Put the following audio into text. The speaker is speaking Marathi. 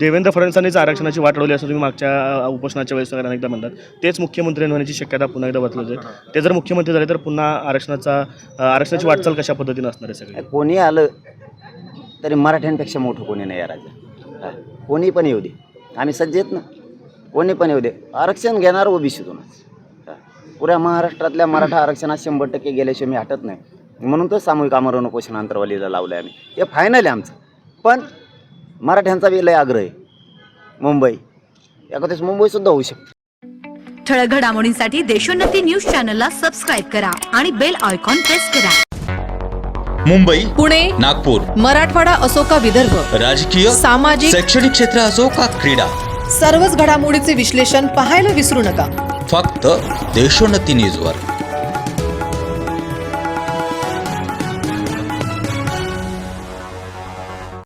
देवेंद्र फडणवीसांनीच आरक्षणाची वाट लावली असं तुम्ही मागच्या उपोषणाच्या वेळेस अनेकदा म्हणतात. तेच मुख्यमंत्री होण्याची शक्यता पुन्हा एकदा बदलत आहे. ते जर मुख्यमंत्री झाले तर पुन्हा आरक्षणाची वाटचाल कशा पद्धतीने असणार आहे? सगळे कोणी आलं तरी मराठ्यांपेक्षा मोठं कोणी नाही आहे राजा. कोणी पण येऊ दे, आम्ही सज्ज आहेत ना. कोणी पण येऊ दे, आरक्षण घेणार ओबीसीतूनच. पुऱ्या महाराष्ट्रातल्या मराठा आरक्षणात 100% गेल्याशिवाय मी हटत नाही. म्हणून तर सामूहिक आमरण उपोषण अंतरवालीला लावलं आहे आम्ही. ते फायनल आहे आमचं. पण मराठ्यांचा बी लय आग्रह आहे. मुंबई एखाद्याच मुंबईसुद्धा होऊ शकते. ठळक घडामोडींसाठी देशोन्नती न्यूज चॅनलला सबस्क्राईब करा आणि बेल आयकॉन प्रेस करा. मुंबई, पुणे, नागपूर, मराठवाडा असो का विदर्भ, राजकीय, सामाजिक, शैक्षणिक क्षेत्र असो का क्रीडा, सर्वच घडामोडीचे विश्लेषण पाहायला विसरू नका. फक्त देशोन्नती न्यूजवर.